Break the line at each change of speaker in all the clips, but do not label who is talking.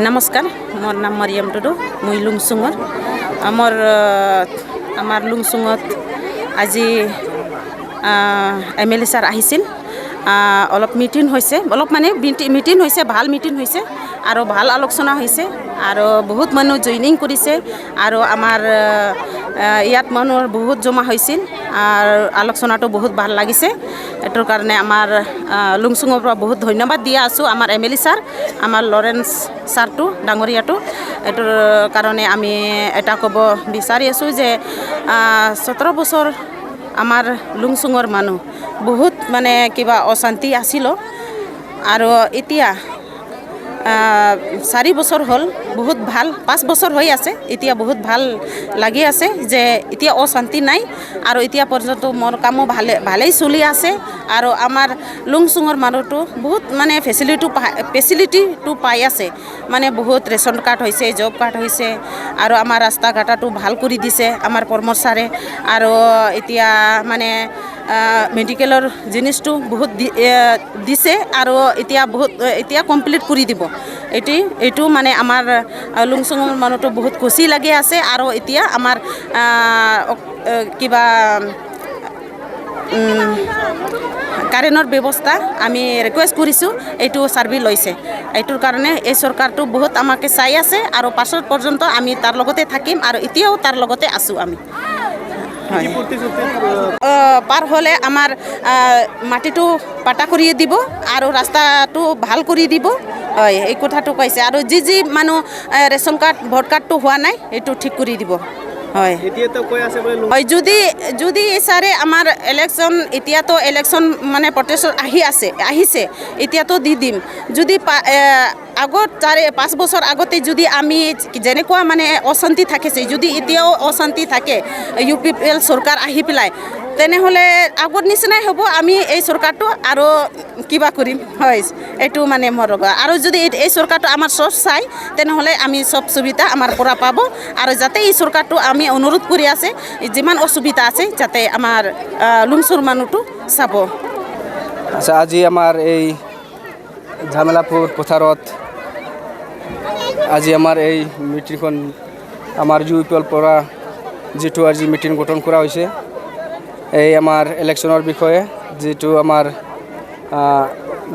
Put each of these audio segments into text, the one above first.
নমস্কাৰ, মোৰ নাম মাৰিয়াম টুডু, মই লুংচুঙৰ। আমাৰ লুংচুঙত আজি MLA ছাৰ আহিছিল। অলপ মিটিং হৈছে, মিটিং হৈছে, ভাল মিটিং হৈছে আৰু ভাল আলোচনা হৈছে আৰু বহুত মানুহ জইনিং কৰিছে আৰু আমাৰ ইয়াত মানুহৰ বহুত জমা হৈছিল আৰু আলোচনাটো বহুত ভাল লাগিছে। এইটোৰ কাৰণে আমাৰ লুংচুঙৰ পৰা বহুত ধন্যবাদ দিয়া আছোঁ আমাৰ MLA ছাৰ, আমাৰ লৰেন্স ছাৰটো ডাঙৰীয়াটো। এইটোৰ কাৰণে আমি এটা ক'ব বিচাৰি আছোঁ যে 17 বছৰ আমাৰ লুংচুঙৰ মানুহ বহুত কিবা অশান্তি আছিল আৰু এতিয়া 4 বছৰ হ'ল, বহুত ভাল, 5 বছৰ হৈ আছে, এতিয়া বহুত ভাল লাগি আছে যে এতিয়া অশান্তি নাই আৰু এতিয়া পৰ্যন্ত মোৰ কামো ভালেই চলি আছে আৰু আমাৰ লুংচুঙৰ মানুহটো বহুত ফেচিলিটিটো পাই আছে। বহুত ৰেচন কাৰ্ড হৈছে, জব কাৰ্ড হৈছে আৰু আমাৰ ৰাস্তা ঘাটাটো ভাল কৰি দিছে আমাৰ প্ৰমোদ ছাৰে আৰু এতিয়া মেডিকেলৰ জিনিসটো বহুত দিছে আৰু এতিয়া কমপ্লিট কৰি দিব। এইটো আমাৰ লুংচুঙৰ মানুহটো বহুত খুচি লাগি আছে আৰু এতিয়া আমাৰ কিবা কাৰেণ্টৰ ব্যৱস্থা আমি ৰিকুৱেষ্ট কৰিছোঁ, এইটো ছাৰ্ভে লৈছে। এইটোৰ কাৰণে এই চৰকাৰটো বহুত আমাকে চাই আছে আৰু পাছত পৰ্যন্ত আমি তাৰ লগতে থাকিম আৰু এতিয়াও তাৰ লগতে আছোঁ আমি। পাৰ হ'লে আমাৰ মাটিটো পাটা কৰি দিব আৰু ৰাস্তাটো ভাল কৰি দিব। হয়, এই কথাটো কৈছে আৰু যি মানুহ ৰেচন কাৰ্ড, ভোট কাৰ্ডটো হোৱা নাই এইটো ঠিক কৰি দিব। হয়, যদি ছাৰে আমাৰ ইলেকশ্যন, এতিয়াতো ইলেকশ্যন প্ৰটেষ্ট আহিছে, এতিয়াতো দি দিম। যদি আগত 5 বছৰ আগতে যদি আমি যেনেকুৱা অশান্তি থাকিছে, যদি এতিয়াও অশান্তি থাকে, UPPL চৰকাৰ আহি পেলাই, তেনেহ'লে আগৰ নিচিনাই হ'ব। আমি এই চৰকাৰটো আৰু কিবা কৰিম। হয়, এইটো মোৰ আৰু যদি এই চৰকাৰটো আমাৰ চব চাই, তেনেহ'লে আমি চব সুবিধা আমাৰ পৰা পাব আৰু যাতে এই চৰকাৰটো আমি অনুৰোধ কৰি আছে, যিমান অসুবিধা আছে যাতে আমাৰ লুংচুৰ মানুহটো চাব।
আচ্ছা, আজি আমাৰ এই ঝামেলাপুৰ পথাৰত আজি আমাৰ এই মিটিংখন আমাৰ UPPL পৰা যিটো আজি মিটিং গঠন কৰা হৈছে, এই আমাৰ ইলেকশ্যনৰ বিষয়ে, যিটো আমাৰ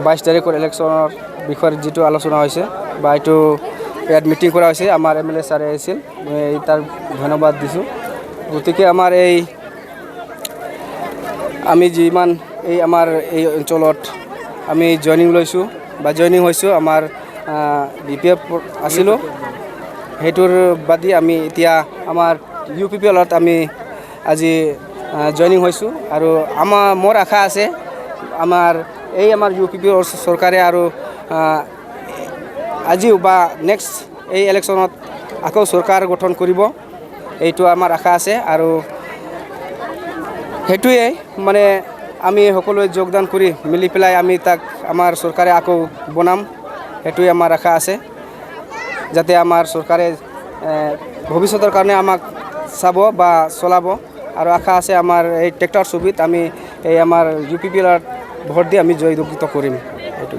22 তাৰিখৰ ইলেকশ্যনৰ বিষয়ে যিটো আলোচনা হৈছে বা এইটো ইয়াত মিটিং কৰা হৈছে, আমাৰ MLA ছাৰে আহিছিল, মই তাৰ ধন্যবাদ দিছোঁ। গতিকে আমাৰ আমি যিমান আমাৰ এই অঞ্চলত আমি জইনিং হৈছোঁ, আমাৰ BPF আছিলোঁ, সেইটোৰ বাদি আমি এতিয়া আমাৰ UPPLত আমি আজি জইনিং হৈছোঁ আৰু মোৰ আশা আছে আমাৰ UPPL চৰকাৰে আৰু আজিও বা নেক্সট এই ইলেকশ্যনত আকৌ চৰকাৰ গঠন কৰিব, এইটো আমাৰ আশা আছে আৰু সেইটোৱে আমি সকলোৱে যোগদান কৰি মিলি পেলাই আমি তাক আমাৰ চৰকাৰে আকৌ বনাম, সেইটোৱে আমাৰ আশা আছে। যাতে আমাৰ চৰকাৰে ভৱিষ্যতৰ কাৰণে আমাক চাব বা চলাব আৰু আশা আছে আমাৰ এই ট্ৰেক্টৰ ছবিত আমি এই আমাৰ UPPLত ভোট দি আমি জয়যুক্ত কৰিম।